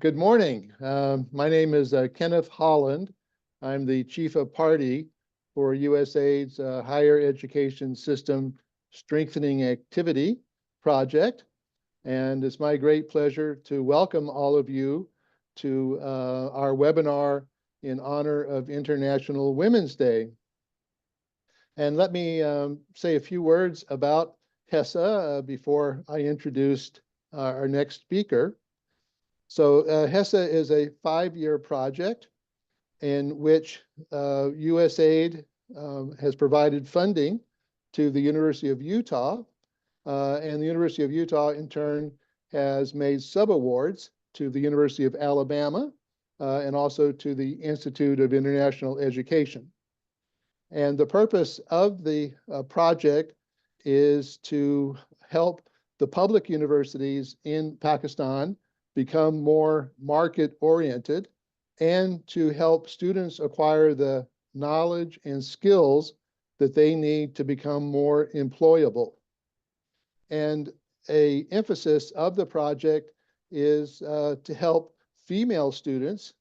Good morning. My name is Kenneth Holland. I'm the Chief of Party for USAID's Higher Education System Strengthening Activity Project. And it's my great pleasure to welcome all of you to our webinar in honor of International Women's Day. And let me say a few words about HESSA before I introduce our next speaker. So HESSA is a 5-year project in which USAID has provided funding to the University of Utah, and the University of Utah in turn has made sub-awards to the University of Alabama and also to the Institute of International Education. And the purpose of the project is to help the public universities in Pakistan become more market-oriented and to help students acquire the knowledge and skills that they need to become more employable. And an emphasis of the project is to help female students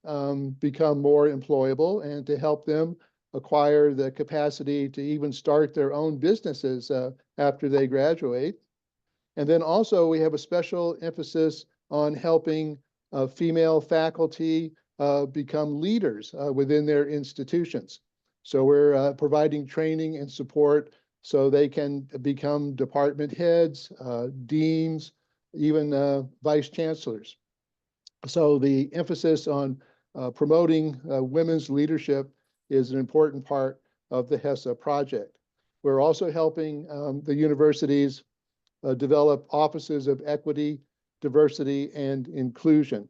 become more employable and to help them acquire the capacity to even start their own businesses after they graduate. And then also we have a special emphasis on helping female faculty become leaders within their institutions. So we're providing training and support so they can become department heads, deans, even vice chancellors. So the emphasis on promoting women's leadership is an important part of the HESSA project. We're also helping the universities develop offices of equity, diversity, and inclusion.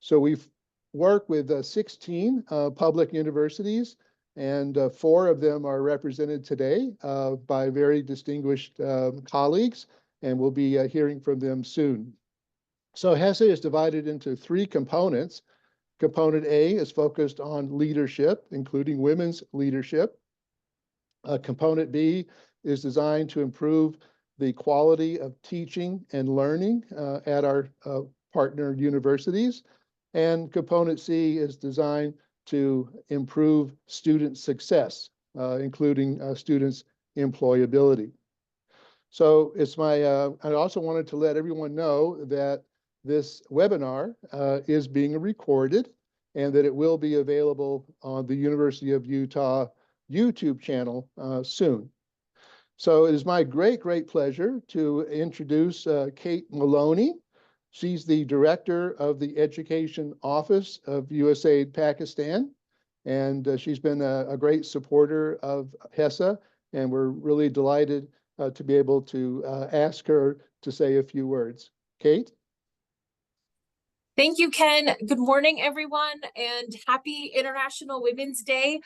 So we've worked with 16 public universities, and 4 of them are represented today by very distinguished colleagues, and we'll be hearing from them soon. So HESSA is divided into 3 components. Component A is focused on leadership, including women's leadership. Component B is designed to improve the quality of teaching and learning at our partner universities. And component C is designed to improve student success, including students' employability. So it's I also wanted to let everyone know that this webinar is being recorded and that it will be available on the University of Utah YouTube channel soon. So it is my great pleasure to introduce Kate Maloney. She's the director of the Education Office of USAID Pakistan, and she's been a great supporter of HESSA, and we're really delighted to be able to ask her to say a few words. Kate? Thank you, Ken. Good morning, everyone, and happy International Women's Day.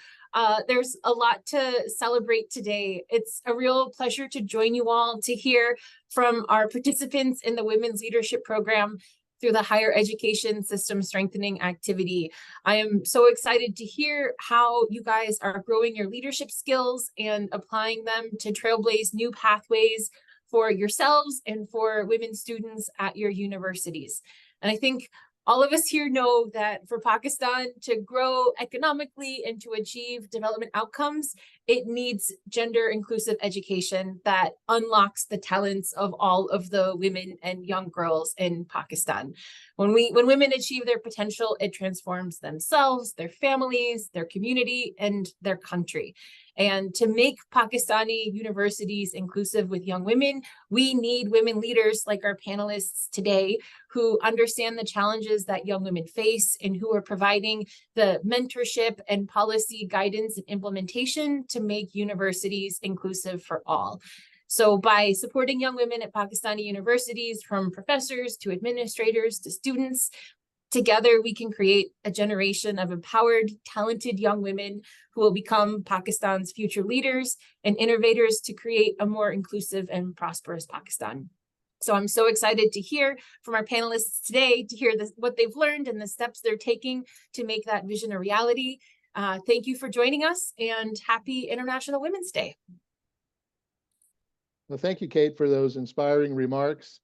There's a lot to celebrate today. It's a real pleasure to join you all to hear from our participants in the Women's Leadership Program through the Higher Education System Strengthening Activity. I am so excited to hear how you guys are growing your leadership skills and applying them to trailblaze new pathways for yourselves and for women students at your universities. And I think all of us here know that for Pakistan to grow economically and to achieve development outcomes, it needs gender-inclusive education that unlocks the talents of all of the women and young girls in Pakistan. When women achieve their potential, it transforms themselves, their families, their community, and their country. And to make Pakistani universities inclusive with young women, we need women leaders like our panelists today who understand the challenges that young women face and who are providing the mentorship and policy guidance and implementation to make universities inclusive for all. So by supporting young women at Pakistani universities, from professors to administrators to students, together, we can create a generation of empowered, talented young women who will become Pakistan's future leaders and innovators to create a more inclusive and prosperous Pakistan. So I'm so excited to hear from our panelists today, to hear what they've learned and the steps they're taking to make that vision a reality. Thank you for joining us, and happy International Women's Day. Well, thank you, Kate, for those inspiring remarks.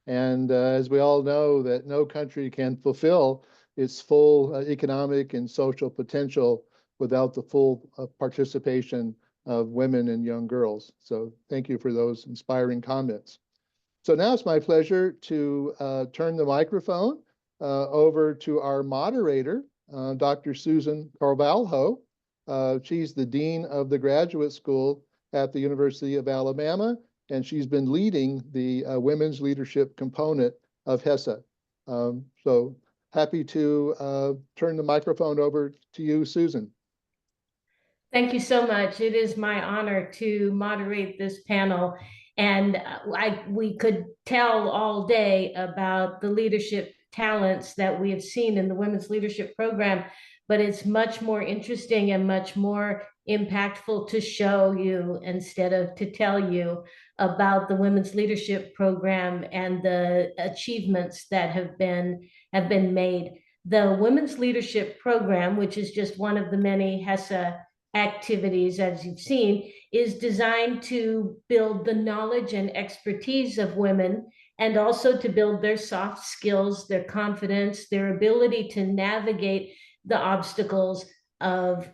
And as we all know, that no country can fulfill its full economic and social potential without the full participation of women and young girls. So thank you for those inspiring comments. So now it's my pleasure to turn the microphone over to our moderator, Dr. Susan Carvalho. She's the Dean of the Graduate School at the University of Alabama, and she's been leading the women's leadership component of HESSA. So happy to turn the microphone over to you, Susan. Thank you so much. It is my honor to moderate this panel. And we could tell all day about the leadership talents that we have seen in the Women's Leadership Program, but it's much more interesting and much more impactful to show you instead of to tell you about the Women's Leadership Program and the achievements that have been made. The Women's Leadership Program, which is just one of the many HESSA activities, as you've seen, is designed to build the knowledge and expertise of women and also to build their soft skills, their confidence, their ability to navigate the obstacles of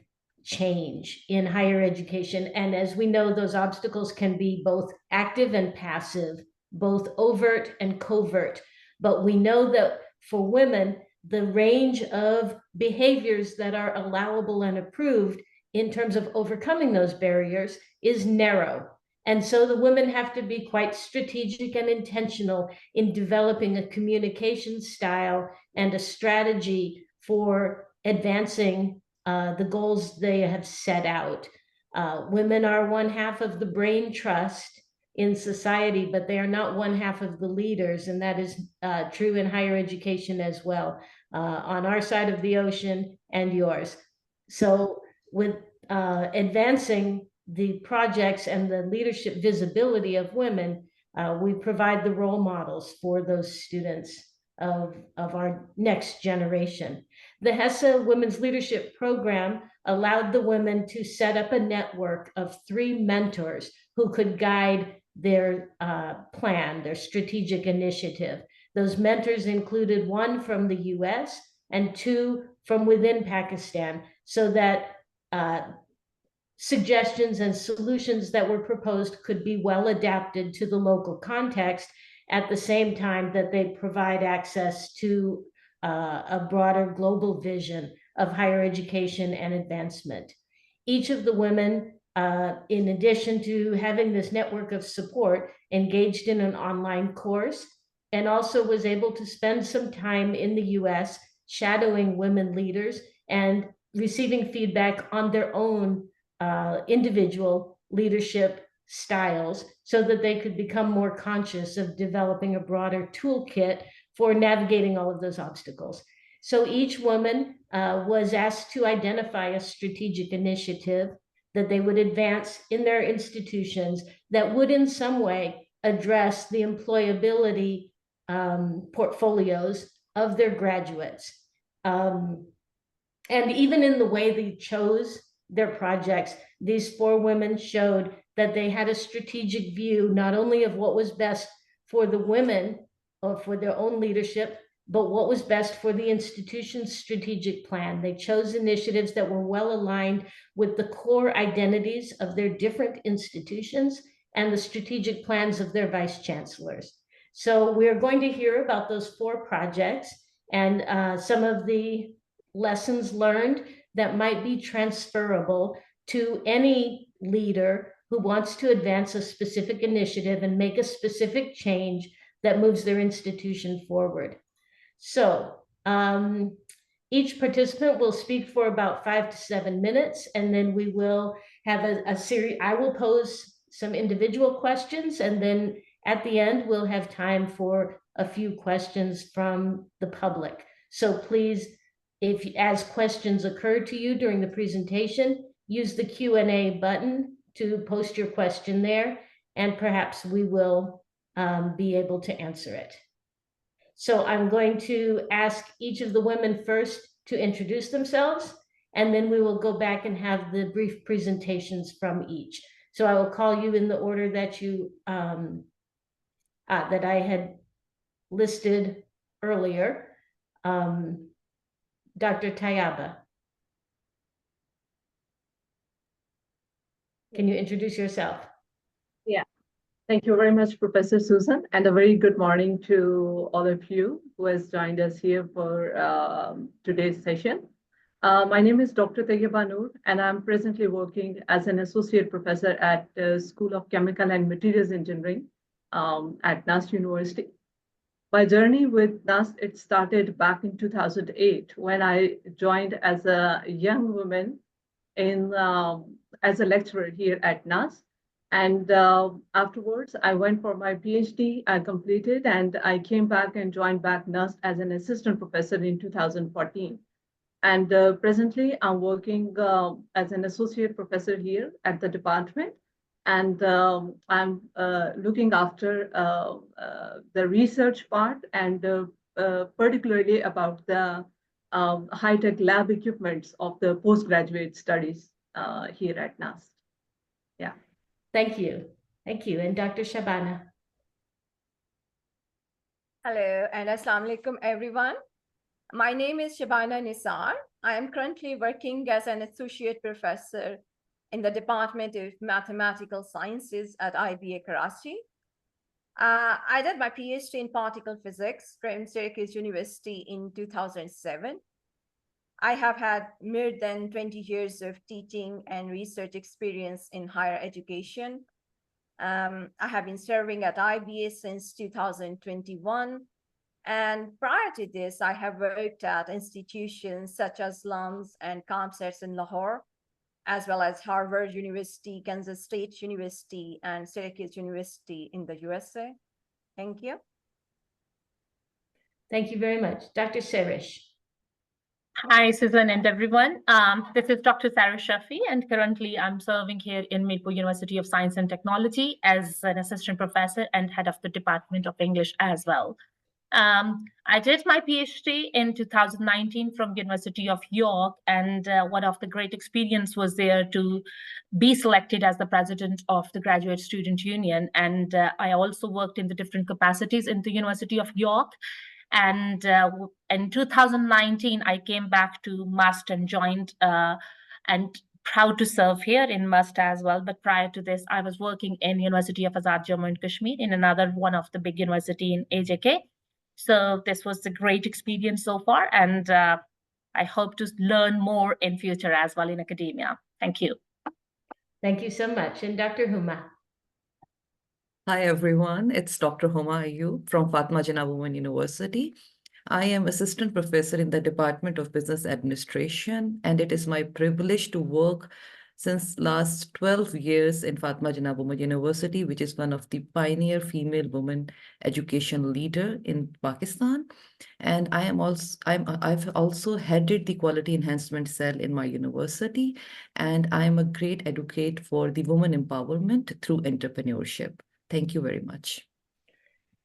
change in higher education. And as we know, those obstacles can be both active and passive, both overt and covert. But we know that for women, the range of behaviors that are allowable and approved in terms of overcoming those barriers is narrow. And so the women have to be quite strategic and intentional in developing a communication style and a strategy for advancing the goals they have set out. Women are one half of the brain trust in society, but they are not one half of the leaders. And that is true in higher education as well, on our side of the ocean and yours. So with advancing the projects and the leadership visibility of women, we provide the role models for those students of our next generation. The HESSA Women's Leadership Program allowed the women to set up a network of 3 mentors who could guide their plan, their strategic initiative. Those mentors included 1 from the US and 2 from within Pakistan, so that suggestions and solutions that were proposed could be well adapted to the local context, at the same time that they provide access to a broader global vision of higher education and advancement. Each of the women, in addition to having this network of support, engaged in an online course and also was able to spend some time in the US shadowing women leaders and receiving feedback on their own individual leadership styles so that they could become more conscious of developing a broader toolkit for navigating all of those obstacles. So each woman was asked to identify a strategic initiative that they would advance in their institutions that would in some way address the employability portfolios of their graduates. And even in the way they chose their projects, these 4 women showed that they had a strategic view, not only of what was best for the women or for their own leadership, but what was best for the institution's strategic plan. They chose initiatives that were well aligned with the core identities of their different institutions and the strategic plans of their vice chancellors. So we're going to hear about those 4 projects and some of the lessons learned that might be transferable to any leader who wants to advance a specific initiative and make a specific change that moves their institution forward. So each participant will speak for about 5 to 7 minutes, and then we will have a series. I will pose some individual questions, and then at the end, we'll have time for a few questions from the public. So please, as questions occur to you during the presentation, use the Q&A button to post your question there, and perhaps we will be able to answer it. So I'm going to ask each of the women first to introduce themselves, and then we will go back and have the brief presentations from each. So I will call you in the order that you that I had listed earlier. Dr. Tayyaba, can you introduce yourself? Yeah, thank you very much, Professor Susan, and a very good morning to all of you who has joined us here for today's session. My name is Dr. Tayyaba Noor, and I'm presently working as an associate professor at the School of Chemical and Materials Engineering at NAS University. My journey with NAS, it started back in 2008 when I joined as a young woman as a lecturer here at NAS. And afterwards, I went for my PhD, I completed, and I came back and joined back NAS as an assistant professor in 2014. And presently, I'm working as an associate professor here at the department. And I'm looking after the research part and particularly about the high-tech lab equipments of the postgraduate studies here at NAS. Yeah. Thank you. Thank you. And Dr. Shabana. Hello and Assalamu alaikum, everyone. My name is Shabana Nisar. I am currently working as an associate professor in the Department of Mathematical Sciences at IBA Karachi. I did my PhD in particle physics from Syracuse University in 2007. I have had more than 20 years of teaching and research experience in higher education. I have been serving at IBA since 2021. And prior to this, I have worked at institutions such as LUMS and ComSets in Lahore, as well as Harvard University, Kansas State University, and Syracuse University in the USA. Thank you. Thank you very much. Dr. Sehrish. Hi, Susan and everyone. This is Dr. Sehrish Shafi, and currently I'm serving here in Mirpur University of Science and Technology as an assistant professor and head of the Department of English as well. I did my PhD in 2019 from University of York, and one of the great experience was there to be selected as the president of the Graduate Student Union. And I also worked in the different capacities in the University of York. And in 2019, I came back to MUST and joined and proud to serve here in MUST as well. But prior to this, I was working in University of Azad Jammu and Kashmir in another one of the big university in AJK. So this was a great experience so far, and I hope to learn more in future as well in academia. Thank you. Thank you so much. And Dr. Huma. Hi, everyone. It's Dr. Huma Ayub from Fatima Jinnah Women University. I am assistant professor in the Department of Business Administration, and it is my privilege to work since last 12 years in Fatima Jinnah Women University, which is one of the pioneer female women education leader in Pakistan. And I've also headed the quality enhancement cell in my university, and I am a great advocate for the women empowerment through entrepreneurship. Thank you very much.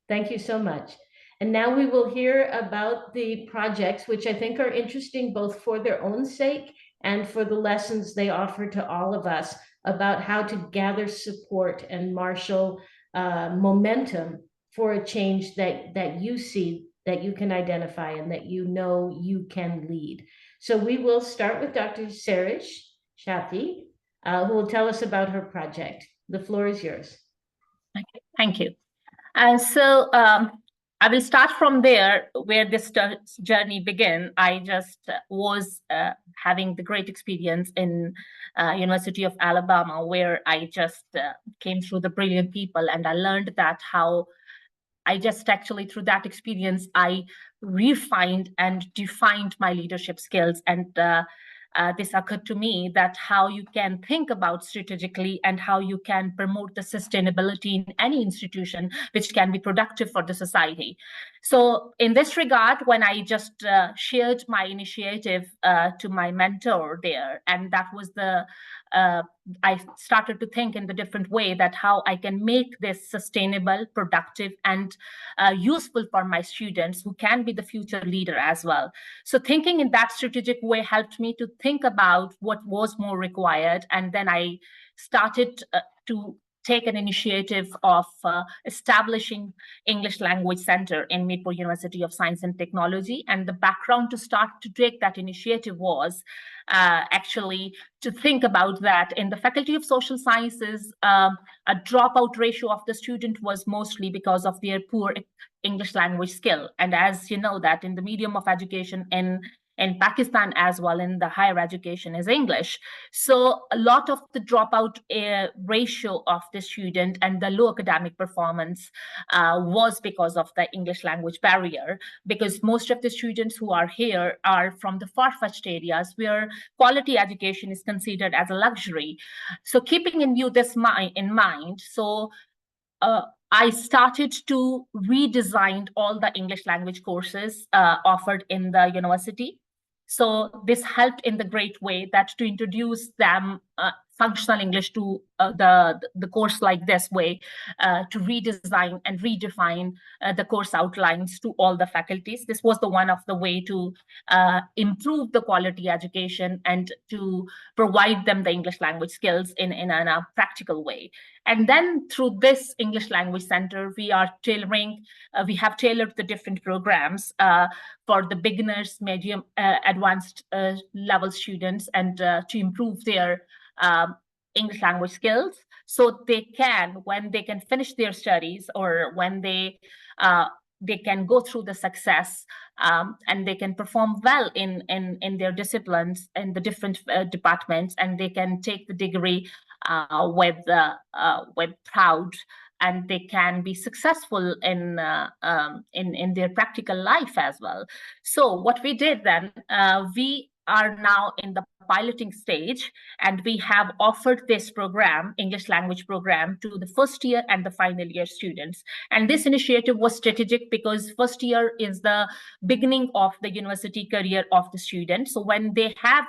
Thank you so much. And now we will hear about the projects, which I think are interesting both for their own sake and for the lessons they offer to all of us about how to gather support and marshal momentum for a change that you see, that you can identify, and that you know you can lead. So we will start with Dr. Sehrish Shafi, who will tell us about her project. The floor is yours. Thank you. And so I will start from there where this journey began. I just was having the great experience in University of Alabama, where I just came through the brilliant people, and I learned that how I just actually through that experience, I refined and defined my leadership skills. And this occurred to me that how you can think about strategically and how you can promote the sustainability in any institution which can be productive for the society. So in this regard, when I just shared my initiative to my mentor there, and that was the I started to think in the different way that how I can make this sustainable, productive, and useful for my students who can be the future leader as well. So thinking in that strategic way helped me to think about what was more required. And then I started to take an initiative of establishing English Language Center in Mirpur University of Science and Technology. And the background to start to take that initiative was actually to think about that in the Faculty of Social Sciences, a dropout ratio of the student was mostly because of their poor English language skill. And as you know, that in the medium of education in Pakistan as well, in the higher education is English. So a lot of the dropout ratio of the student and the low academic performance was because of the English language barrier, because most of the students who are here are from the far-fetched areas where quality education is considered as a luxury. So keeping in view this in mind, so I started to redesign all the English language courses offered in the university. So this helped in the great way that to introduce them functional English to the course like this way, to redesign and redefine the course outlines to all the faculties. This was the one of the way to improve the quality education and to provide them the English language skills in a practical way. And then through this English Language Center, we are tailoring, we have tailored the different programs for the beginners, medium, advanced level students, and to improve their English language skills, so they can, when they can finish their studies or when they can go through the success and they can perform well in their disciplines in the different departments, and they can take the degree with proud, and they can be successful in their practical life as well. So what we did then, we are now in the piloting stage, and we have offered this program, English language program, to the first year and the final year students. And this initiative was strategic because first year is the beginning of the university career of the student. So when they have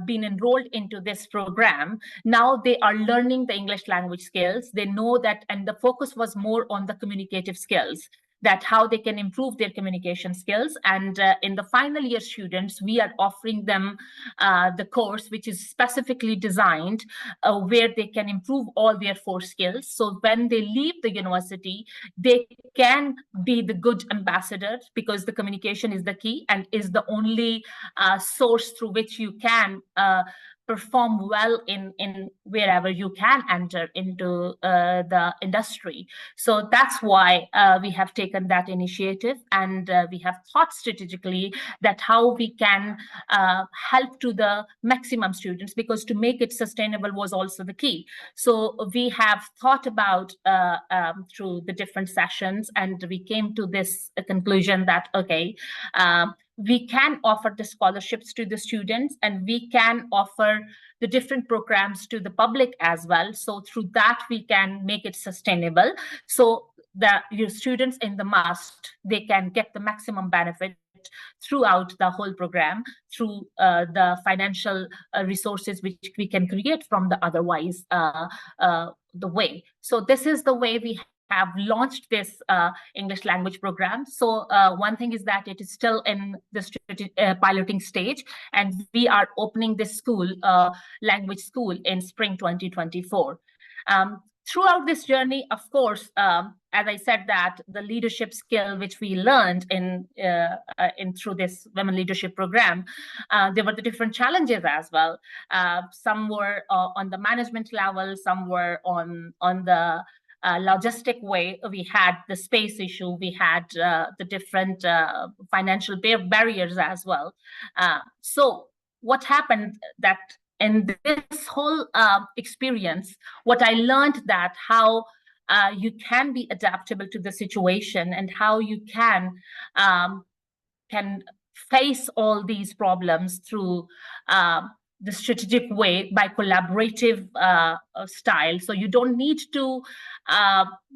been enrolled into this program, now they are learning the English language skills. They know that, and the focus was more on the communicative skills, that how they can improve their communication skills. And in the final year students, we are offering them the course, which is specifically designed where they can improve all their 4 skills. So when they leave the university, they can be the good ambassador, because the communication is the key and is the only source through which you can perform well in wherever you can enter into the industry. So that's why we have taken that initiative, and we have thought strategically that how we can help to the maximum students, because to make it sustainable was also the key. So we have thought about through the different sessions, and we came to this conclusion that, okay, we can offer the scholarships to the students, and we can offer the different programs to the public as well. So through that, we can make it sustainable. So that your students in the must, they can get the maximum benefit throughout the whole program through the financial resources which we can create from the otherwise the way. So this is the way we have launched this English language program. So one thing is that it is still in the piloting stage, and we are opening this school, language school, in spring 2024. Throughout this journey, of course, as I said, that the leadership skill which we learned in through this women leadership program, there were the different challenges as well. Some were on the management level, some were on the logistic way. We had the space issue, we had the different financial barriers as well. So what happened that in this whole experience, what I learned that how you can be adaptable to the situation, and how you can face all these problems through the strategic way, by collaborative style. So you don't need to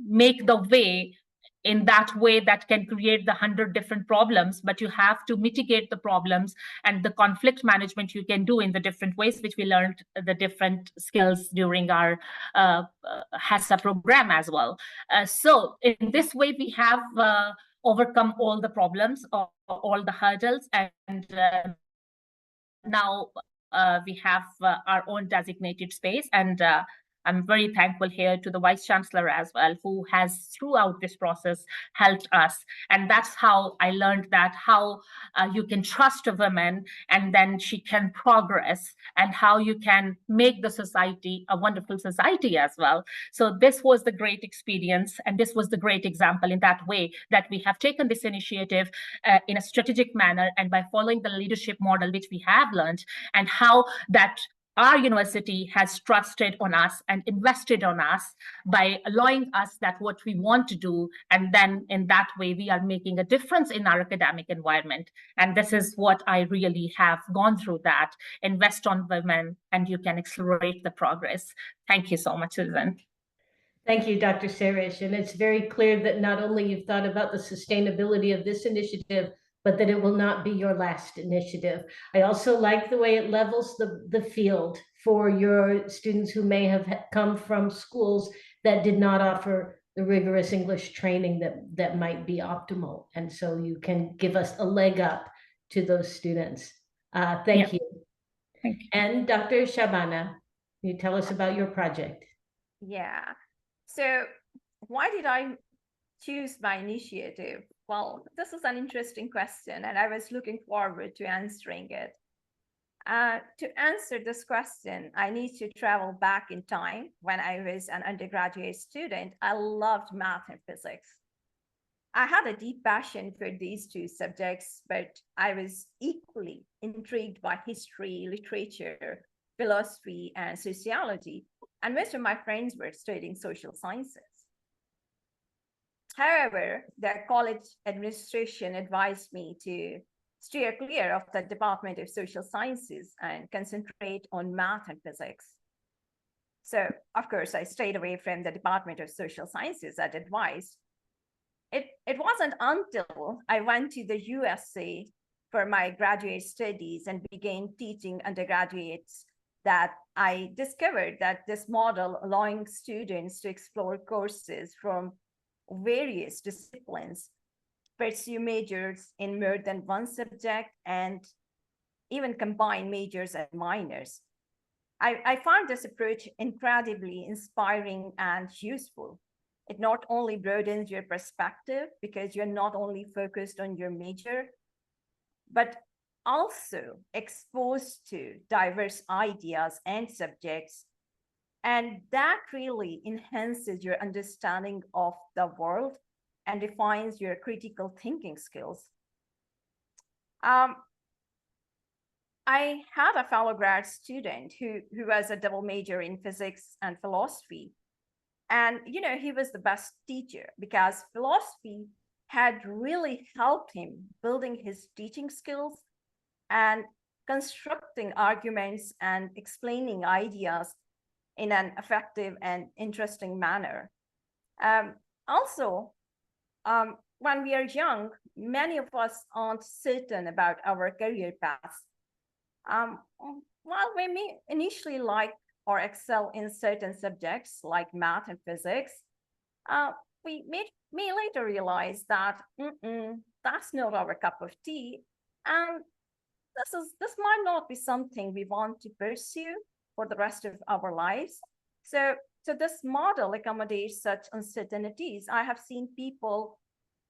make the way in that way that can create the 100 different problems, but you have to mitigate the problems, and the conflict management you can do in the different ways, which we learned the different skills during our HESSA program as well. So in this way, we have overcome all the problems, all the hurdles, and now we have our own designated space, and I'm very thankful here to the Vice Chancellor as well, who has throughout this process helped us. And that's how I learned that how you can trust a woman and then she can progress, and how you can make the society a wonderful society as well. So this was the great experience, and this was the great example in that way that we have taken this initiative in a strategic manner, and by following the leadership model which we have learned, and how that our university has trusted on us and invested on us by allowing us that what we want to do. And then in that way, we are making a difference in our academic environment. And this is what I really have gone through, that invest on women and you can accelerate the progress. Thank you so much, Susan. Thank you, Dr. Sehrish. And it's very clear that not only you've thought about the sustainability of this initiative, but that it will not be your last initiative. I also like the way it levels the field for your students who may have come from schools that did not offer the rigorous English training that might be optimal. And so you can give us a leg up to those students. Thank you. Thank you. And Dr. Shabana, you tell us about your project. Yeah. So why did I choose my initiative? Well, this is an interesting question, and I was looking forward to answering it. To answer this question, I need to travel back in time. When I was an undergraduate student, I loved math and physics. I had a deep passion for these two subjects, but I was equally intrigued by history, literature, philosophy, and sociology, and most of my friends were studying social sciences. However, the college administration advised me to steer clear of the Department of Social Sciences and concentrate on math and physics. So, of course, I stayed away from the Department of Social Sciences as advised. It wasn't until I went to the USA for my graduate studies and began teaching undergraduates that I discovered that this model allowing students to explore courses from various disciplines, pursue majors in more than one subject, and even combine majors and minors. I found this approach incredibly inspiring and useful. It not only broadens your perspective because you're not only focused on your major, but also exposed to diverse ideas and subjects. And that really enhances your understanding of the world and defines your critical thinking skills. I had a fellow grad student who was a double major in physics and philosophy. And, you know, he was the best teacher because philosophy had really helped him building his teaching skills and constructing arguments and explaining ideas in an effective and interesting manner. Also, when we are young, many of us aren't certain about our career paths. While we may initially like or excel in certain subjects like math and physics, we may later realize that that's not our cup of tea, and this might not be something we want to pursue for the rest of our lives. So this model accommodates such uncertainties. I have seen people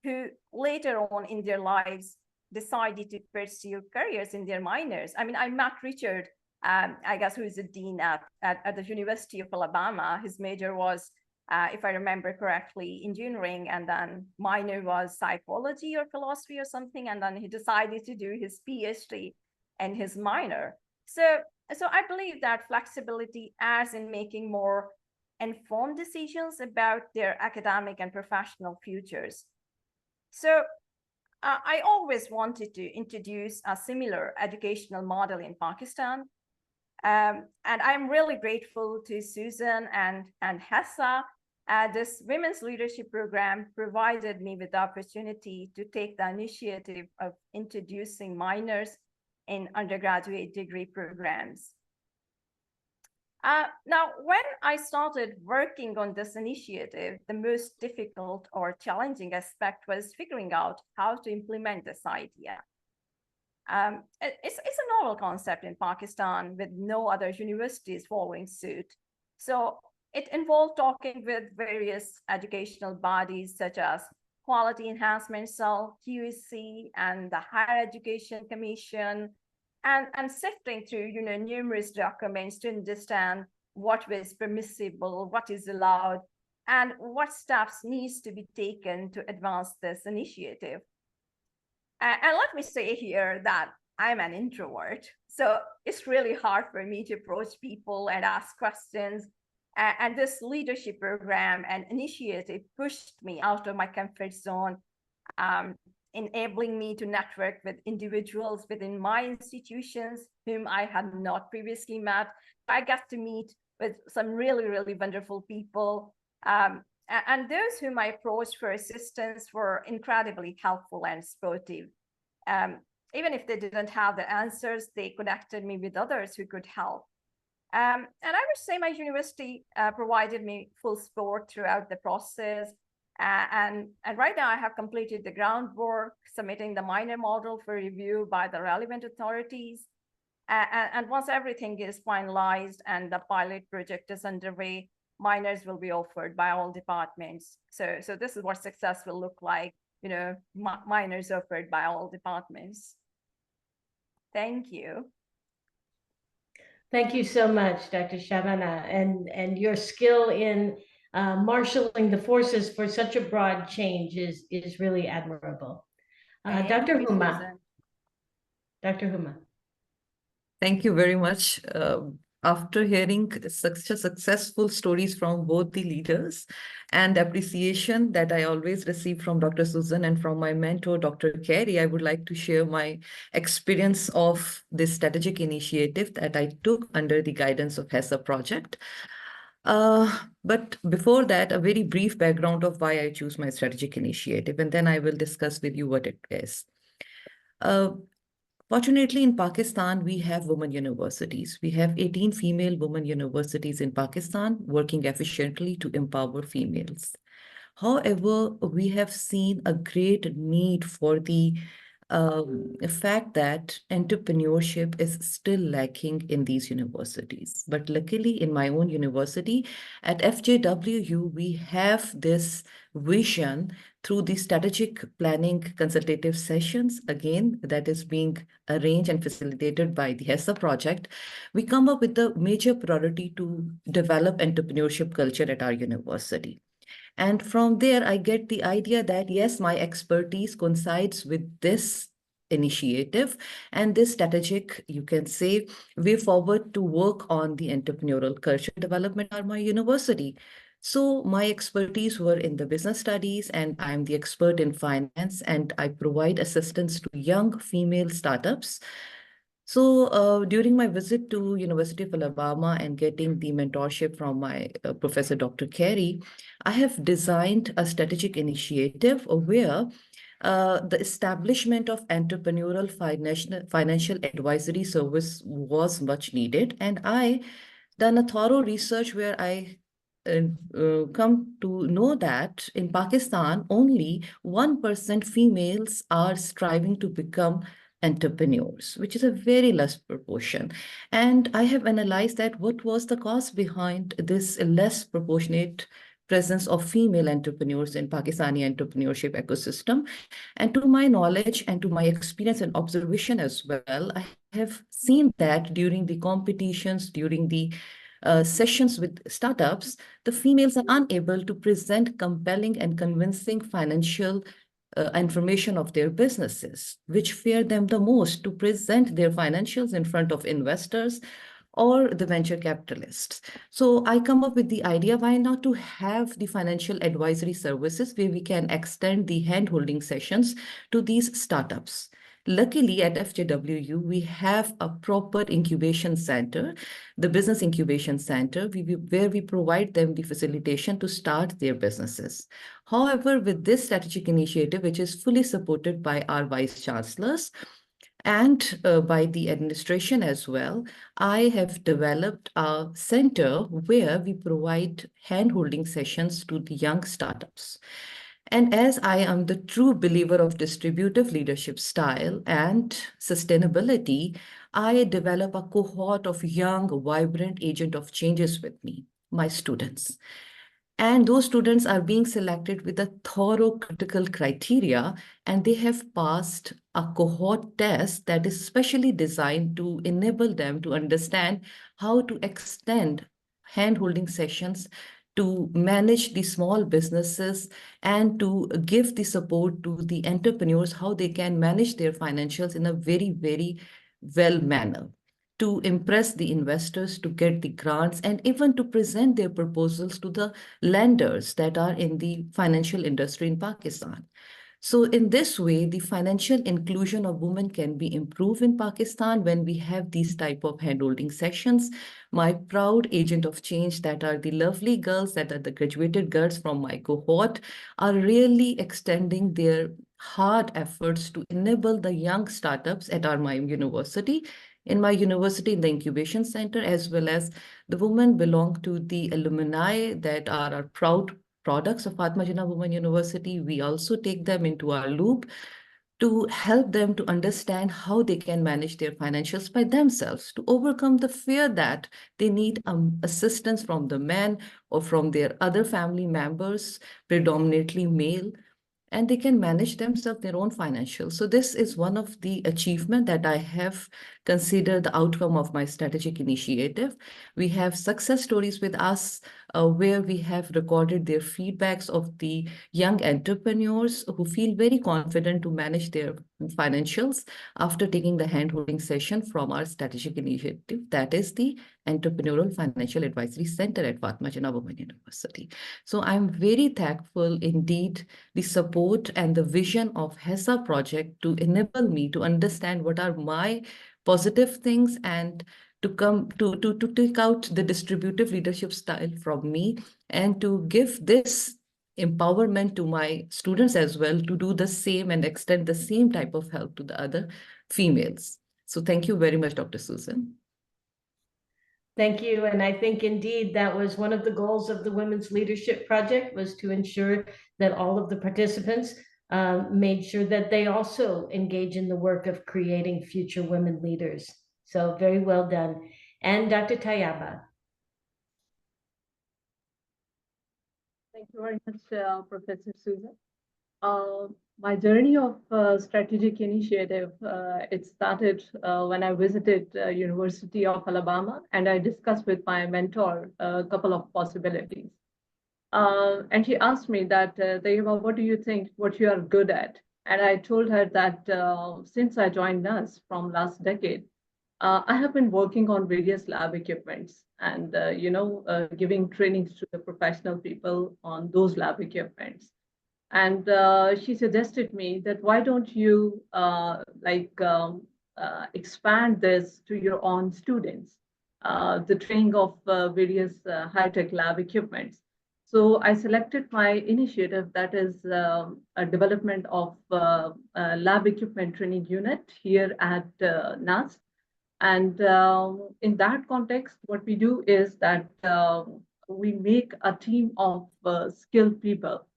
who later on in their lives decided to pursue careers in their minors. I mean, I met Richard, I guess, who is a dean at the University of Alabama. His major was, if I remember correctly, engineering, and then minor was psychology or philosophy or something, and then he decided to do his PhD and his minor. So I believe that flexibility as in making more informed decisions about their academic and professional futures. So I always wanted to introduce a similar educational model in Pakistan. And I'm really grateful to Susan and HESSA. This Women's Leadership Program provided me with the opportunity to take the initiative of introducing minors in undergraduate degree programs. Now, when I started working on this initiative, the most difficult or challenging aspect was figuring out how to implement this idea. It's a novel concept in Pakistan with no other universities following suit. So It involved talking with various educational bodies such as Quality Enhancement Cell, QEC, and the Higher Education Commission, and sifting through, numerous documents to understand what was permissible, what is allowed, and what steps needs to be taken to advance this initiative. And let me say here that I'm an introvert, so it's really hard for me to approach people and ask questions. And this leadership program and initiative pushed me out of my comfort zone, enabling me to network with individuals within my institutions whom I had not previously met. I got to meet with some really, really wonderful people. And those whom I approached for assistance were incredibly helpful and supportive. Even if they didn't have the answers, they connected me with others who could help. And I would say my university provided me full support throughout the process. And right now I have completed the groundwork, submitting the minor model for review by the relevant authorities. And once everything is finalized and the pilot project is underway, minors will be offered by all departments. So this is what success will look like, minors offered by all departments. Thank you. Thank you so much, Dr. Shabana, and your skill in marshaling the forces for such a broad change is really admirable. Dr. Huma. Dr. Huma. Thank you very much. After hearing such a successful stories from both the leaders and appreciation that I always receive from Dr. Susan and from my mentor, Dr. Carey, I would like to share my experience of this strategic initiative that I took under the guidance of HESSA project. But before that, a very brief background of why I choose my strategic initiative, and then I will discuss with you what it is. Fortunately, in Pakistan, we have women universities. We have 18 female women universities in Pakistan working efficiently to empower females. However, we have seen a great need for the fact that entrepreneurship is still lacking in these universities. But luckily, in my own university, at FJWU, we have this vision through the strategic planning consultative sessions, again, that is being arranged and facilitated by the HESSA project. We come up with the major priority to develop entrepreneurship culture at our university. And from there, I get the idea that, yes, my expertise coincides with this initiative and this strategic, you can say, way forward to work on the entrepreneurial culture development at my university. So my expertise were in the business studies, and I'm the expert in finance, and I provide assistance to young female startups. So during my visit to University of Alabama and getting the mentorship from my professor, Dr. Carey, I have designed a strategic initiative where the establishment of entrepreneurial financial advisory service was much needed. And I done a thorough research where I come to know that in Pakistan, only 1% females are striving to become entrepreneurs, which is a very less proportion. And I have analyzed that what was the cause behind this less proportionate presence of female entrepreneurs in Pakistani entrepreneurship ecosystem. And to my knowledge and to my experience and observation as well, I have seen that during the competitions, during the sessions with startups, the females are unable to present compelling and convincing financial information of their businesses, which fear them the most to present their financials in front of investors or the venture capitalists. So I come up with the idea, why not to have the financial advisory services where we can extend the hand-holding sessions to these startups. Luckily, at FJWU, we have a proper incubation center, the Business Incubation Center, where we provide them the facilitation to start their businesses. However, with this strategic initiative, which is fully supported by our vice chancellors and by the administration as well, I have developed a center where we provide hand-holding sessions to the young startups. And as I am the true believer of distributive leadership style and sustainability, I develop a cohort of young, vibrant agent of changes with me. my students. And those students are being selected with a thorough critical criteria, and they have passed a cohort test that is specially designed to enable them to understand how to extend hand-holding sessions to manage the small businesses and to give the support to the entrepreneurs, how they can manage their financials in a very, very well manner, to impress the investors, to get the grants, and even to present their proposals to the lenders that are in the financial industry in Pakistan. So in this way, the financial inclusion of women can be improved in Pakistan when we have these type of hand-holding sessions. My proud agent of change, that are the lovely girls, that are the graduated girls from my cohort, are really extending their hard efforts to enable the young startups at my university. In my university, in the incubation center, as well as the women belong to the alumni that are our proud products of Fatima Jinnah Women University. We also take them into our loop to help them to understand how they can manage their financials by themselves, to overcome the fear that they need assistance from the men or from their other family members, predominantly male, and they can manage themselves their own financials. So this is one of the achievements that I have considered the outcome of my strategic initiative. We have success stories with us where we have recorded their feedbacks of the young entrepreneurs who feel very confident to manage their financials after taking the hand-holding session from our strategic initiative, that is the Entrepreneurial Financial Advisory Center at Fatima Jinnah Women University. So I'm very thankful indeed the support and the vision of HESSA project to enable me to understand what are my positive things and to come to take out the distributive leadership style from me and to give this empowerment to my students as well to do the same and extend the same type of help to the other females. So thank you very much, Dr. Susan. Thank you. And I think indeed that was one of the goals of the Women's Leadership Project, was to ensure that all of the participants made sure that they also engage in the work of creating future women leaders. So very well done. And Dr. Tayyaba. Thank you very much, Professor Susan. My journey of strategic initiative, it started when I visited University of Alabama, and I discussed with my mentor a couple of possibilities. And she asked me that, Tayyaba, what do you think, what you are good at? And I told her that since I joined NUS from last decade, I have been working on various lab equipments and, giving trainings to the professional people on those lab equipments. And she suggested me that why don't you expand this to your own students, the training of various high-tech lab equipments. So I selected my initiative, that is a development of lab equipment training unit here at NUS. And in that context, what we do is that we make a team of skilled people,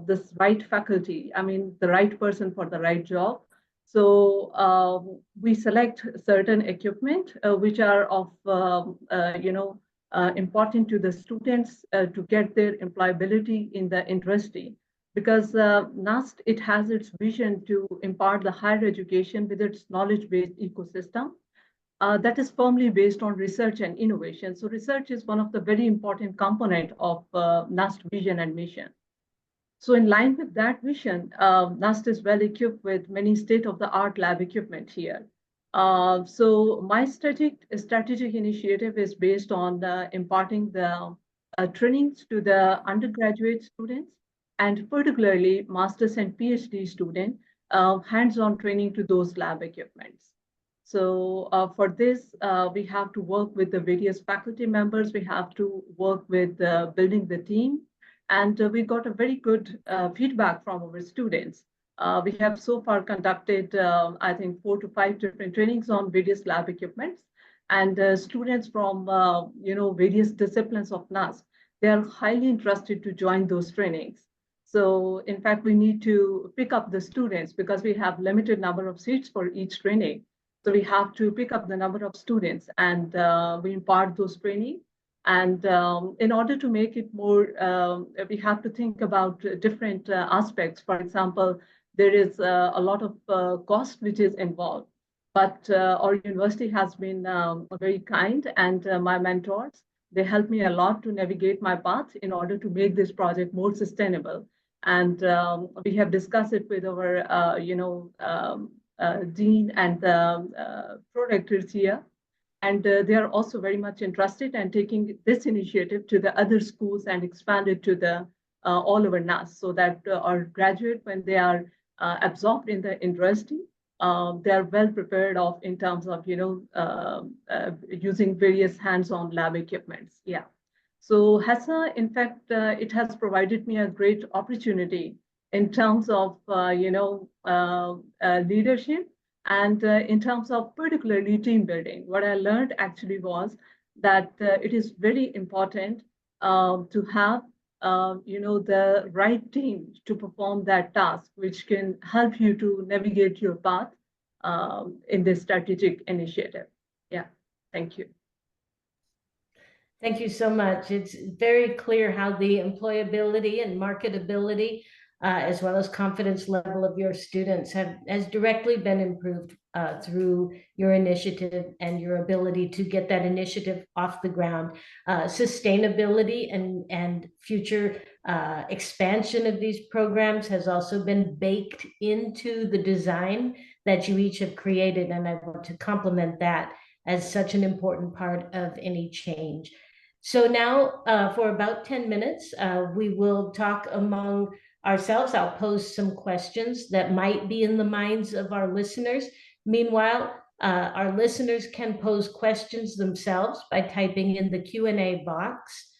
this right faculty, the right person for the right job. So we select certain equipment which are of important to the students to get their employability in the industry, because NUST, it has its vision to impart the higher education with its knowledge-based ecosystem that is firmly based on research and innovation. So research is one of the very important component of NUST vision and mission. So in line with that vision, NUST is well equipped with many state-of-the-art lab equipment here. So my strategic initiative is based on imparting the trainings to the undergraduate students, and particularly master's and PhD students, hands-on training to those lab equipments. So for this, we have to work with the various faculty members. We have to work with building the team. And we got a very good feedback from our students. We have so far conducted, I think, 4 to 5 different trainings on various lab equipments. And students from various disciplines of NUS, they are highly interested to join those trainings. So in fact, we need to pick up the students because we have limited number of seats for each training. So we have to pick up the number of students and we impart those training. And in order to make it more, we have to think about different aspects. For example, there is a lot of cost which is involved. But our university has been very kind, and my mentors, they helped me a lot to navigate my path in order to make this project more sustainable. And we have discussed it with our, dean and prorectors here. And they are also very much interested in taking this initiative to the other schools and expand it to the all over NAS, so that our graduates, when they are absorbed in the university, they are well prepared of in terms of using various hands-on lab equipments. Yeah. So HESSA, in fact, it has provided me a great opportunity in terms of leadership. And in terms of particularly team building, what I learned actually was that it is very important to have the right team to perform that task, which can help you to navigate your path in this strategic initiative. Yeah, thank you. Thank you so much. It's very clear how the employability and marketability, as well as confidence level of your students has directly been improved through your initiative and your ability to get that initiative off the ground. Sustainability and future expansion of these programs has also been baked into the design that you each have created, and I want to compliment that as such an important part of any change. So now for about 10 minutes, we will talk among ourselves. I'll pose some questions that might be in the minds of our listeners. Meanwhile, our listeners can pose questions themselves by typing in the Q&A box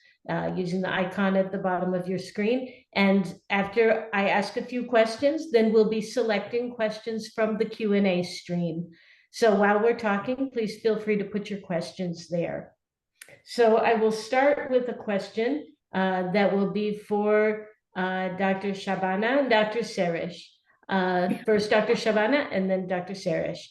using the icon at the bottom of your screen. And after I ask a few questions, then we'll be selecting questions from the Q&A stream. So while we're talking, please feel free to put your questions there. So I will start with a question that will be for Dr. Shabana and Dr. Sehrish. First Dr. Shabana and then Dr. Sehrish.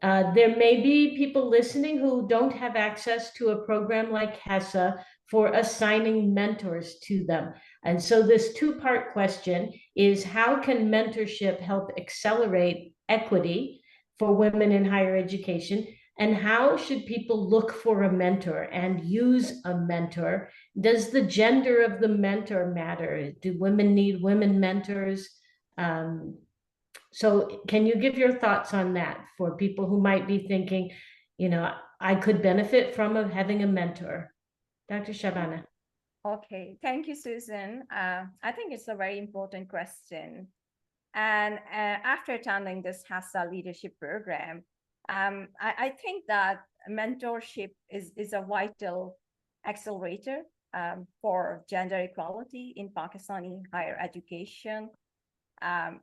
There may be people listening who don't have access to a program like HESSA for assigning mentors to them. And so this two-part question is, how can mentorship help accelerate equity for women in higher education? And how should people look for a mentor and use a mentor? Does the gender of the mentor matter? Do women need women mentors? So can you give your thoughts on that for people who might be thinking, I could benefit from having a mentor? Dr. Shabana. Okay, thank you, Susan. I think it's a very important question. And after attending this HESSA leadership program, I think that mentorship is a vital accelerator for gender equality in Pakistani higher education.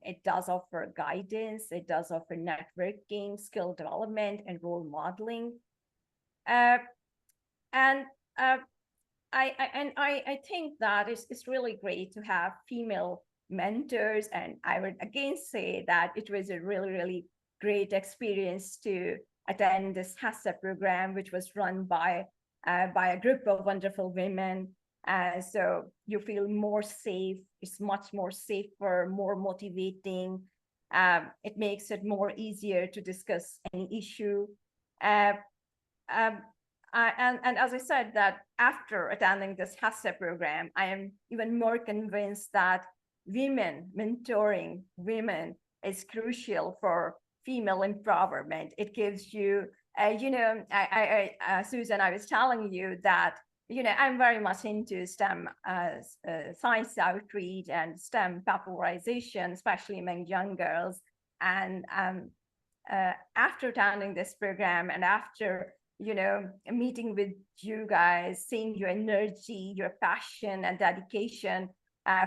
It does offer guidance, it does offer networking, skill development, and role modeling. I think that it's really great to have female mentors, and I would again say that it was a really, really great experience to attend this HESSA program, which was run by a group of wonderful women. So you feel more safe. It's much more safer, more motivating. It makes it more easier to discuss any issue. And as I said, that after attending this HESSA program, I am even more convinced that mentoring women is crucial for female empowerment. It gives you, Susan, I was telling you that, I'm very much into STEM science outreach and STEM popularization, especially among young girls. And after attending this program and after, meeting with you guys, seeing your energy, your passion and dedication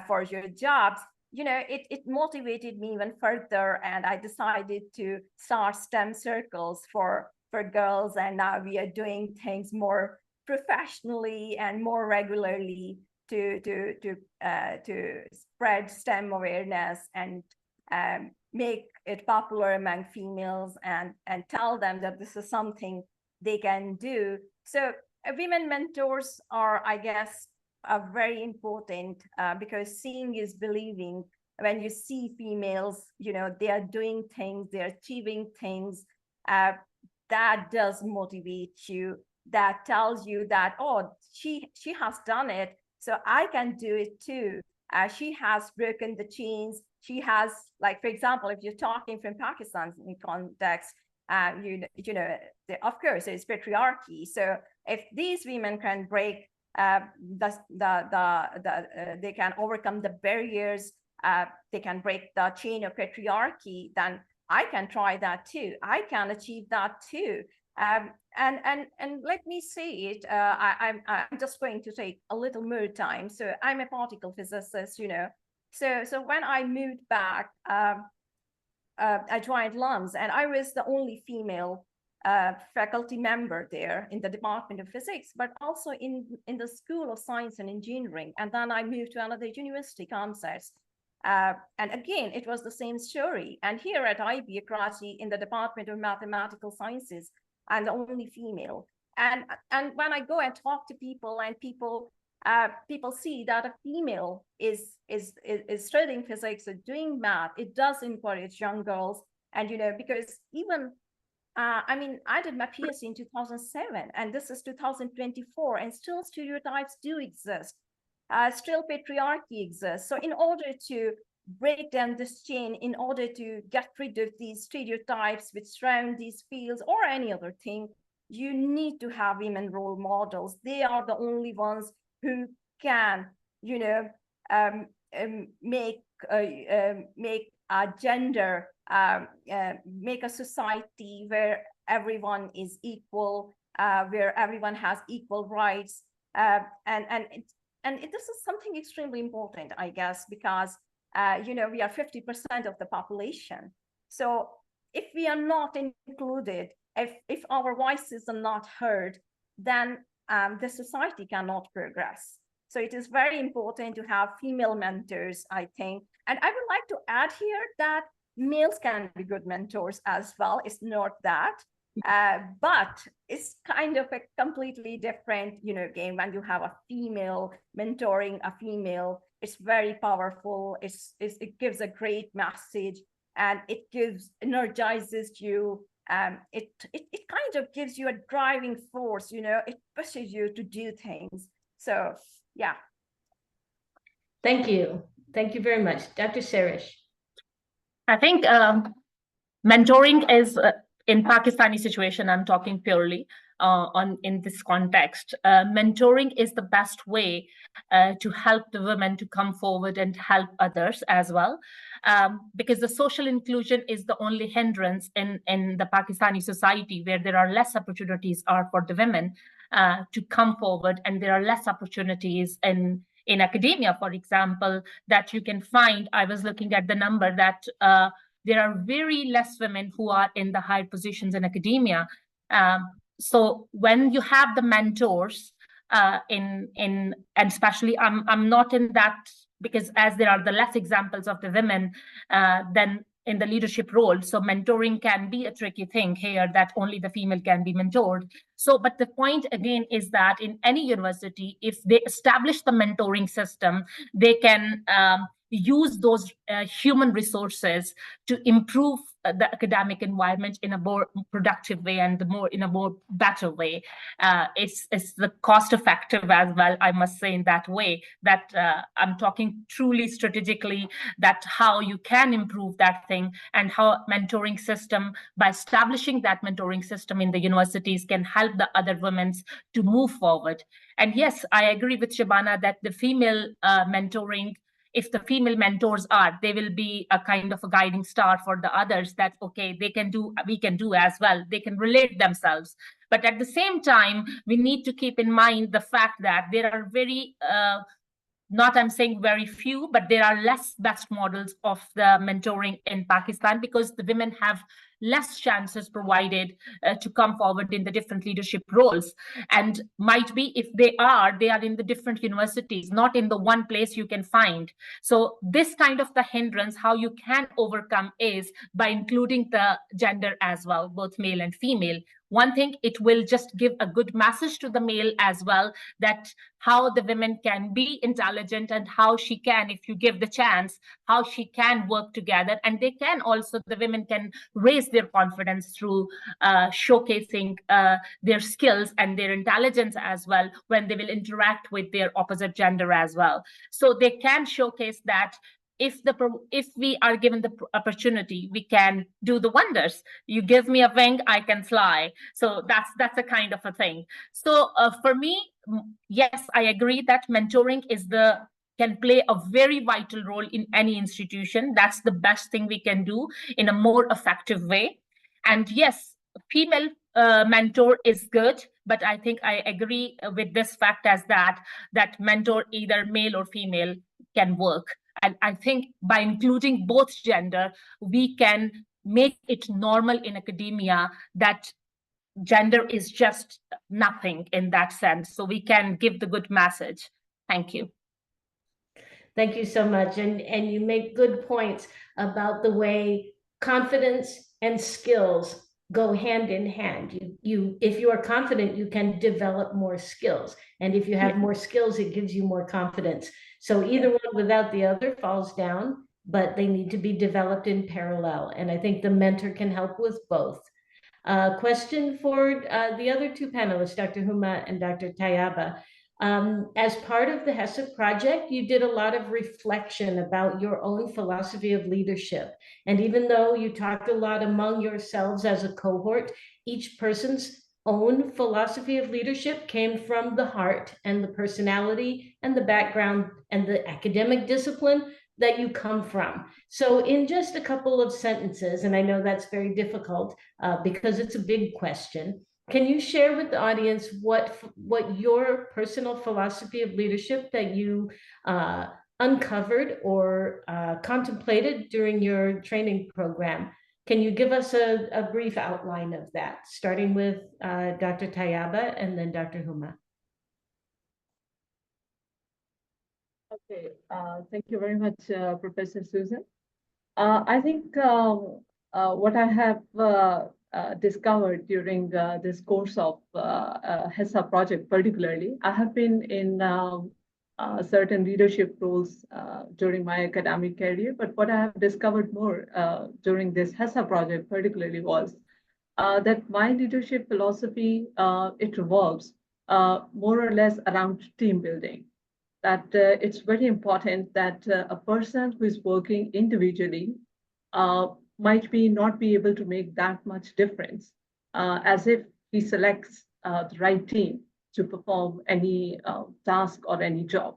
for your jobs, it motivated me even further, and I decided to start STEM circles for girls, and now we are doing things more professionally and more regularly to spread STEM awareness and make it popular among females and tell them that this is something they can do. So women mentors are, I guess, very important because seeing is believing. When you see females, they are doing things, they're achieving things, that does motivate you. That tells you that, oh, she has done it, so I can do it too. She has broken the chains. She has, like, for example, if you're talking from Pakistan's context, of course, it's patriarchy. So if these women can break they can overcome the barriers, they can break the chain of patriarchy, then I can try that too. I can achieve that too. And let me say it, I'm just going to take a little more time. So I'm a particle physicist, So when I moved back, I joined LUMS, and I was the only female faculty member there in the Department of Physics, but also in the School of Science and Engineering. And then I moved to another university, Kansas. And again, it was the same story. And here at IB Karachi, in the Department of Mathematical Sciences, I'm the only female. And when I go and talk to people, and people see that a female is studying physics or doing math, it does encourage young girls. And because even I did my PhD in 2007, and this is 2024, and still stereotypes do exist. Still patriarchy exists. So in order to break down this chain, in order to get rid of these stereotypes which surround these fields or any other thing, you need to have women role models. They are the only ones who can, make a gender, make a society where everyone is equal, where everyone has equal rights, and this is something extremely important, I guess, because, we are 50% of the population. So if we are not included, if our voices are not heard, then the society cannot progress. So it is very important to have female mentors, I think. And I would like to add here that males can be good mentors as well. It's not that. But it's kind of a completely different, game when you have a female mentoring a female. It's very powerful. It gives a great message, and it energizes you. It kind of gives you a driving force. It pushes you to do things. So yeah. Thank you very much, Dr. Sehrish. I think mentoring is. In Pakistani situation, I'm talking purely in this context. Mentoring is the best way to help the women to come forward and help others as well, because the social inclusion is the only hindrance in the Pakistani society, where there are less opportunities for the women to come forward, and there are less opportunities in academia, for example, that you can find. I was looking at the number that there are very less women who are in the higher positions in academia. So when you have the mentors and especially I'm not in that, because as there are the less examples of the women than in the leadership role. So mentoring can be a tricky thing here, that only the female can be mentored. So, but the point again is that in any university, if they establish the mentoring system, they can use those human resources to improve the academic environment in a more productive way and in a more better way. It's the cost effective as well, I must say, in that way, that I'm talking truly strategically, that how you can improve that thing, and how mentoring system, by establishing that mentoring system in the universities, can help the other women to move forward. And yes, I agree with Shabana that the female mentoring, if the female mentors they will be a kind of a guiding star for the others, that, okay, they can do, we can do as well. They can relate themselves. But at the same time, we need to keep in mind the fact that there are very, not I'm saying very few, but there are less best models of the mentoring in Pakistan, because the women have less chances provided to come forward in the different leadership roles. And might be if they are in the different universities, not in the one place you can find. So this kind of the hindrance, how you can overcome is by including the gender as well, both male and female. one thing, it will just give a good message to the male as well, that how the women can be intelligent and how she can, if you give the chance, how she can work together. And they can also, the women can raise their confidence through showcasing their skills and their intelligence as well when they will interact with their opposite gender as well. So they can showcase that if we are given the opportunity, we can do the wonders. You give me a wing, I can fly. So that's a kind of a thing. So for me, yes, I agree that mentoring can play a very vital role in any institution. That's the best thing we can do in a more effective way. And yes, female mentor is good, but I think I agree with this fact as that mentor, either male or female, can work. And I think by including both gender, we can make it normal in academia that gender is just nothing in that sense. So we can give the good message. Thank you. Thank you so much. And you make good points about the way confidence and skills go hand in hand. If you are confident, you can develop more skills. And if you have more skills, it gives you more confidence. So either one without the other falls down, but they need to be developed in parallel. And I think the mentor can help with both. Question for the other two panelists, Dr. Huma and Dr. Tayyaba. As part of the HESSA project, you did a lot of reflection about your own philosophy of leadership. And even though you talked a lot among yourselves as a cohort, each person's own philosophy of leadership came from the heart and the personality and the background and the academic discipline that you come from. So in just a couple of sentences, and I know that's very difficult because it's a big question, can you share with the audience what your personal philosophy of leadership that you uncovered or contemplated during your training program? Can you give us a brief outline of that, starting with Dr. Tayyaba and then Dr. Huma? Okay, thank you very much, Professor Susan. I think what I have discovered during this course of HESSA project particularly, I have been in certain leadership roles during my academic career, but what I have discovered more during this HESSA project particularly was that my leadership philosophy, it revolves more or less around team building. That it's very important that a person who is working individually might not be able to make that much difference as if he selects the right team to perform any task or any job.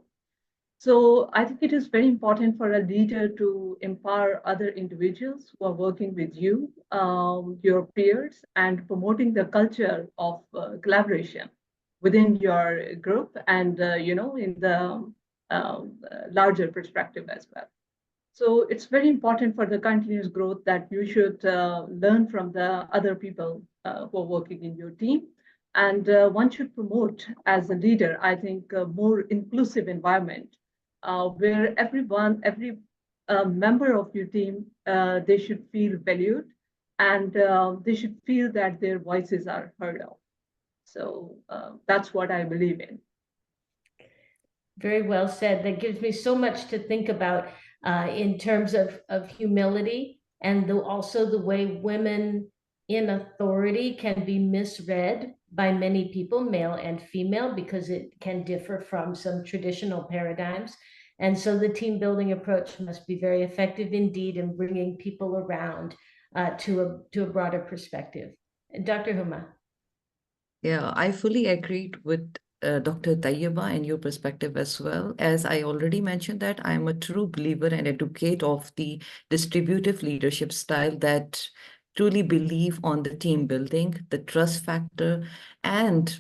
So I think it is very important for a leader to empower other individuals who are working with you, your peers, and promoting the culture of collaboration within your group and in the larger perspective as well. So it's very important for the continuous growth that you should learn from the other people who are working in your team. And one should promote as a leader, I think, a more inclusive environment where every member of your team, they should feel valued and they should feel that their voices are heard of. So that's what I believe in. Very well said. That gives me so much to think about in terms of humility and also the way women in authority can be misread by many people, male and female, because it can differ from some traditional paradigms. And so the team building approach must be very effective indeed in bringing people around to a broader perspective. Dr. Huma. Yeah, I fully agreed with Dr. Tayyaba and your perspective as well. As I already mentioned that I'm a true believer and advocate of the distributive leadership style that truly believe on the team building, the trust factor, and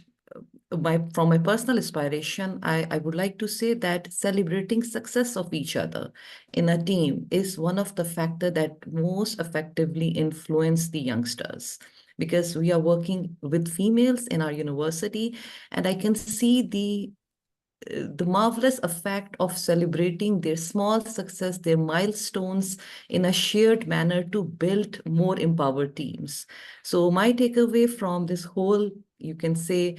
from my personal aspiration, I would like to say that celebrating success of each other in a team is one of the factors that most effectively influence the youngsters. Because we are working with females in our university, and I can see the the marvelous effect of celebrating their small success, their milestones in a shared manner to build more empowered teams. So my takeaway from this whole, you can say,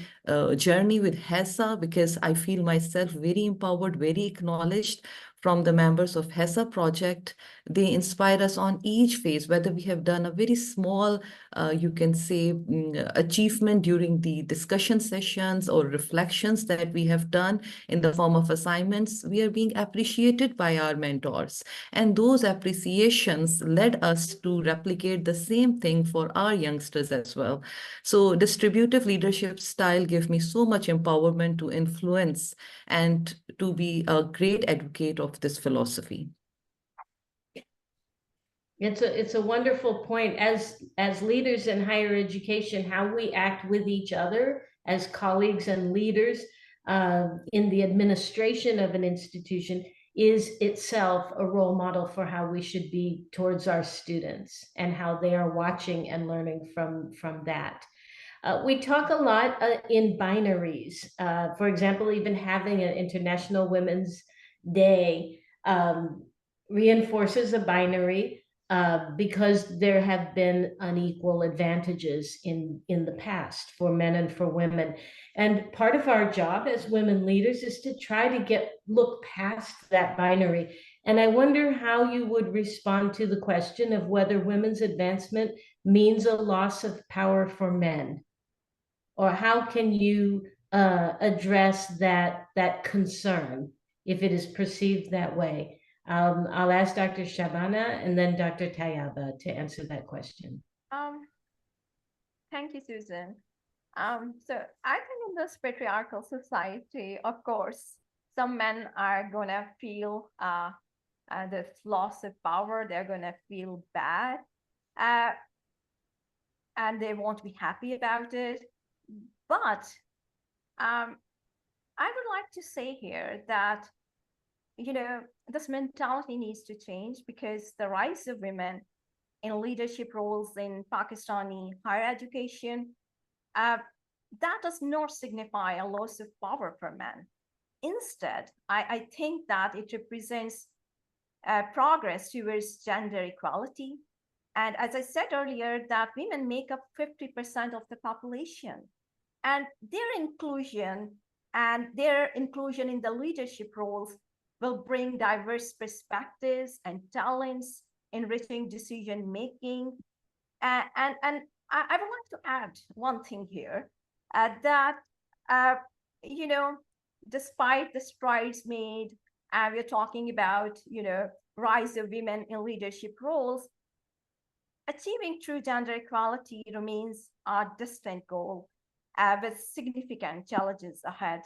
journey with HESSA, because I feel myself very empowered, very acknowledged from the members of HESSA project. They inspire us on each phase, whether we have done a very small, you can say, achievement during the discussion sessions or reflections that we have done in the form of assignments. We are being appreciated by our mentors. And those appreciations led us to replicate the same thing for our youngsters as well. So distributive leadership style gives me so much empowerment to influence and to be a great advocate of this philosophy. It's a wonderful point. As leaders in higher education, how we act with each other as colleagues and leaders in the administration of an institution is itself a role model for how we should be towards our students and how they are watching and learning from that. We talk a lot in binaries. For example, even having an International Women's Day reinforces a binary because there have been unequal advantages in the past for men and for women. And part of our job as women leaders is to try to look past that binary. And I wonder how you would respond to the question of whether women's advancement means a loss of power for men. Or how can you address that concern if it is perceived that way? I'll ask Dr. Shabana and then Dr. Tayyaba to answer that question. Thank you, Susan. So I think in this patriarchal society, of course, some men are gonna feel the loss of power. They're gonna feel bad, and they won't be happy about it. But I would like to say here that, you know, this mentality needs to change, because the rise of women in leadership roles in Pakistani higher education, that does not signify a loss of power for men. Instead, I think that it represents progress towards gender equality. And as I said earlier, that women make up 50% of the population. And their inclusion in the leadership roles will bring diverse perspectives and talents, enriching decision-making. And I would like to add one thing here, that, you know, despite the strides made, we're talking about, you know, rise of women in leadership roles, achieving true gender equality remains our distant goal, with significant challenges ahead.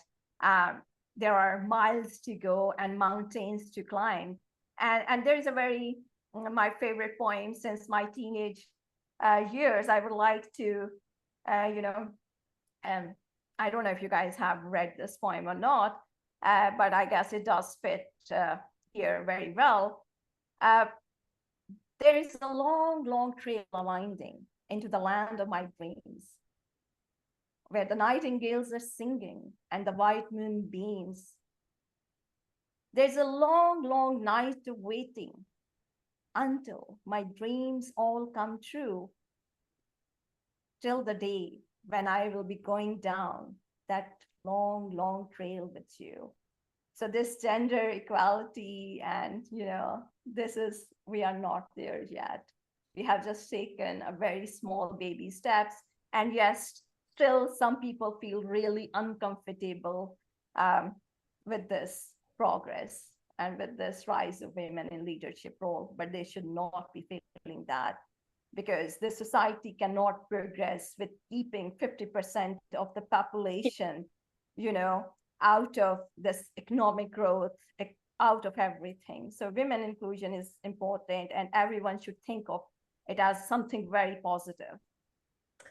There are miles to go and mountains to climb. And there's a my favorite poem since my teenage years. I would like to, you know, I don't know if you guys have read this poem or not, but I guess it does fit here very well. There is a long, long trail winding into the land of my dreams, where the nightingales are singing and the white moon beams. There's a long, long night of waiting until my dreams all come true, till the day when I will be going down that long, long trail with you. So this gender equality and, you know, we are not there yet. We have just taken a very small baby steps. And yes, still some people feel really uncomfortable with this progress and with this rise of women in leadership role, but they should not be feeling that, because the society cannot progress with keeping 50% of the population, you know, out of this economic growth, out of everything. So women inclusion is important, and everyone should think of it as something very positive.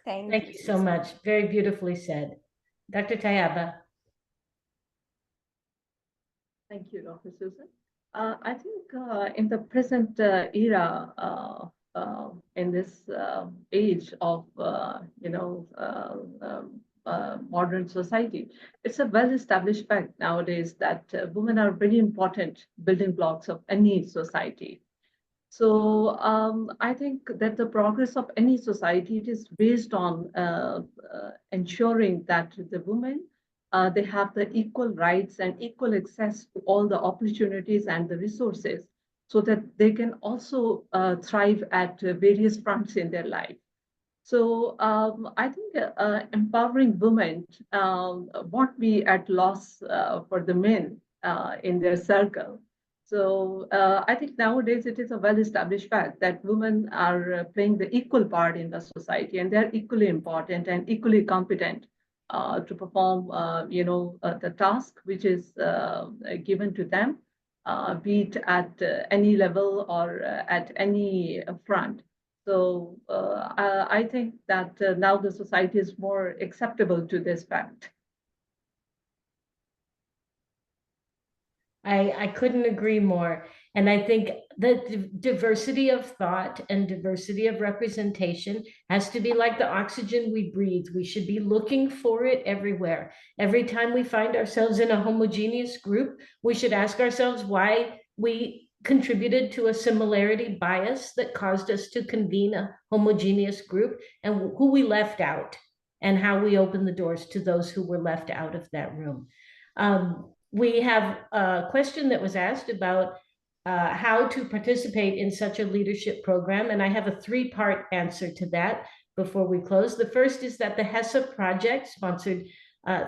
Thank you so much. Very beautifully said. Dr. Tayyaba. Thank you, Dr. Susan. I think in the present era, in this age of, you know, modern society. It's a well-established fact nowadays that women are very important building blocks of any society. So I think that the progress of any society, it is based on ensuring that the women, they have the equal rights and equal access to all the opportunities and the resources so that they can also thrive at various fronts in their life. So I think empowering women won't be at loss for the men in their circle. So I think nowadays it is a well-established fact that women are playing the equal part in the society, and they're equally important and equally competent to perform, the task which is given to them, be it at any level or at any front. So I think that now the society is more acceptable to this fact. I couldn't agree more. And I think the diversity of thought and diversity of representation has to be like the oxygen we breathe. We should be looking for it everywhere. Every time we find ourselves in a homogeneous group, we should ask ourselves why we contributed to a similarity bias that caused us to convene a homogeneous group, and who we left out, and how we open the doors to those who were left out of that room. We have a question that was asked about how to participate in such a leadership program, and I have a three-part answer to that before we close. The first is that the HESSA project, sponsored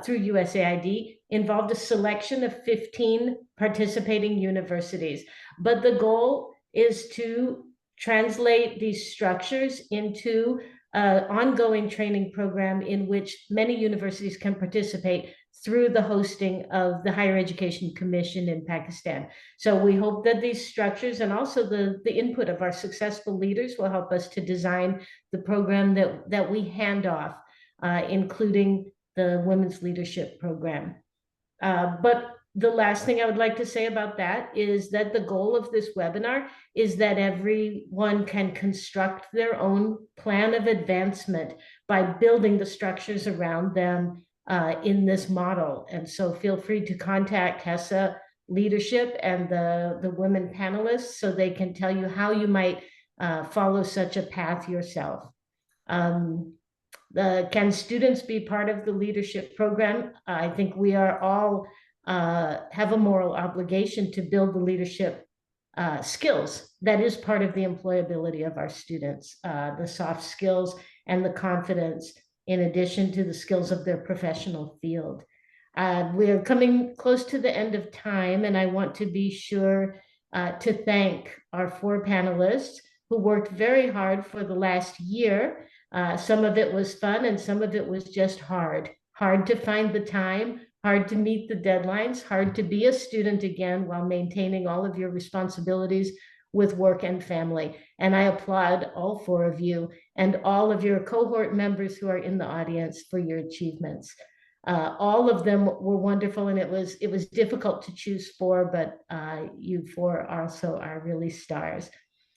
through USAID, involved a selection of 15 participating universities, but the goal is to translate these structures into an ongoing training program in which many universities can participate through the hosting of the Higher Education Commission in Pakistan. So we hope that these structures and also the input of our successful leaders will help us to design the program that we hand off, including the Women's Leadership Program. But the last thing I would like to say about that is that the goal of this webinar is that everyone can construct their own plan of advancement by building the structures around them in this model. And so feel free to contact HESSA leadership and the women panelists so they can tell you how you might follow such a path yourself. Can students be part of the leadership program? I think we are all have a moral obligation to build the leadership skills. That is part of the employability of our students, the soft skills and the confidence, in addition to the skills of their professional field. We are coming close to the end of time, and I want to be sure to thank our 4 panelists who worked very hard for the last year. Some of it was fun and some of it was just hard to find the time, hard to meet the deadlines, hard to be a student again while maintaining all of your responsibilities with work and family. And I applaud all 4 of you and all of your cohort members who are in the audience for your achievements. All of them were wonderful, and it was difficult to choose 4, but you 4 also are really stars.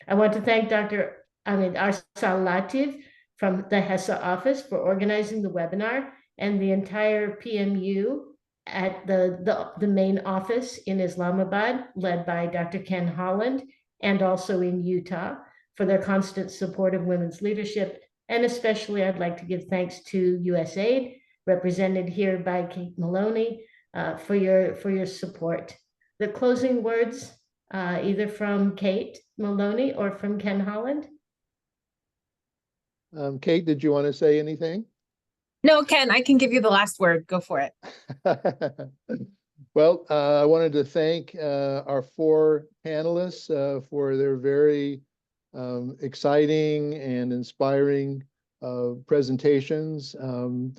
I want to thank Dr. Arsal Latif from the HESSA office for organizing the webinar, and the entire PMU at the main office in Islamabad, led by Dr. Ken Holland, and also in Utah, for their constant support of women's leadership. And especially I'd like to give thanks to USAID, represented here by Kate Maloney, for your support. The closing words, either from Kate Maloney or from Ken Holland. Kate, did you want to say anything? No, Ken, I can give you the last word. Go for it. Well, I wanted to thank our 4 panelists for their very exciting and inspiring presentations.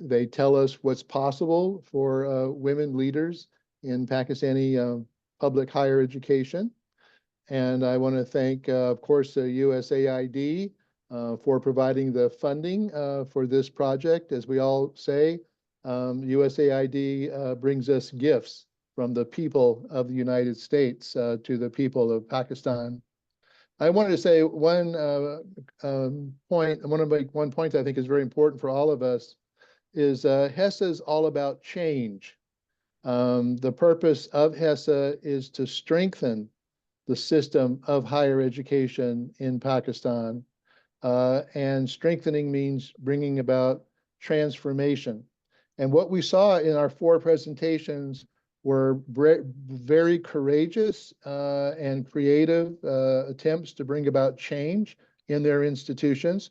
They tell us what's possible for women leaders in Pakistani public higher education. And I want to thank, of course, USAID for providing the funding for this project. As we all say, USAID brings us gifts from the people of the United States to the people of Pakistan. I wanted to say one point I think is very important for all of us, is HESSA is all about change. The purpose of HESSA is to strengthen the system of higher education in Pakistan. And strengthening means bringing about transformation. And what we saw in our 4 presentations were very courageous and creative attempts to bring about change in their institutions.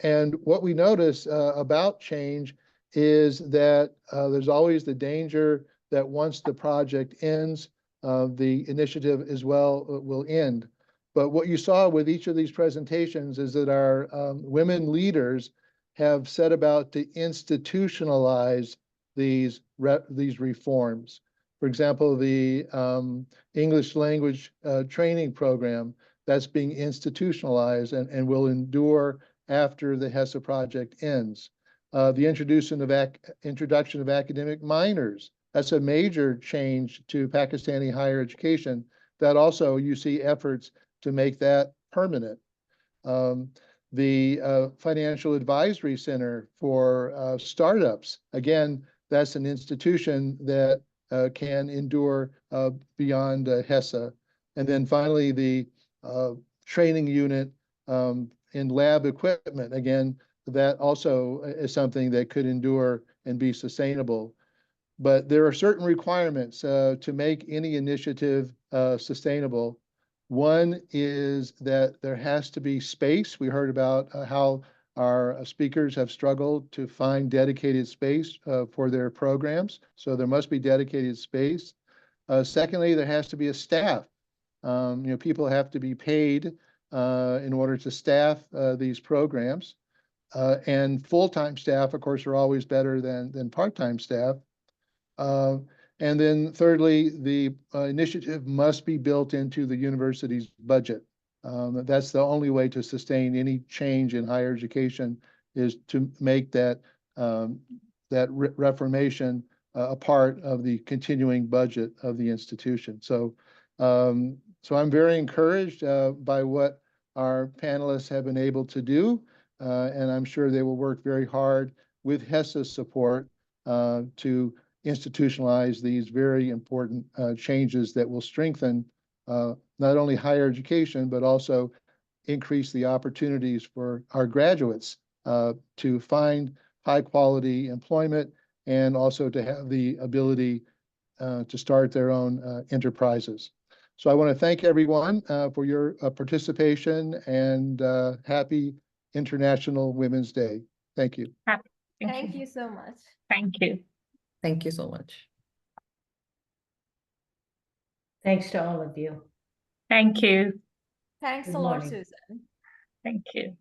And what we notice about change is that there's always the danger that once the project ends, the initiative as well will end. But what you saw with each of these presentations is that our women leaders have set about to institutionalize these reforms. For example, the English language training program that's being institutionalized and will endure after the HESSA project ends. The introduction of academic minors, that's a major change to Pakistani higher education that also you see efforts to make that permanent. The Financial Advisory Center for startups, again, that's an institution that can endure beyond HESSA. And then finally, the training unit in lab equipment, again, that also is something that could endure and be sustainable. But there are certain requirements to make any initiative sustainable. One is that there has to be space. We heard about how our speakers have struggled to find dedicated space for their programs. So there must be dedicated space. Secondly, there has to be a staff. People have to be paid in order to staff these programs. And full-time staff, of course, are always better than part-time staff. And then thirdly, the initiative must be built into the university's budget. That's the only way to sustain any change in higher education, is to make that reformation a part of the continuing budget of the institution. So I'm very encouraged by what our panelists have been able to do, and I'm sure they will work very hard with HESSA's support to institutionalize these very important changes that will strengthen not only higher education, but also increase the opportunities for our graduates to find high quality employment and also to have the ability to start their own enterprises. So I want to thank everyone for your participation, and happy International Women's Day. Thank you. Thank you so much. Thank you. Thank you so much. Thanks to all of you. Thank you. Thanks Good a lot, morning. Susan. Thank you.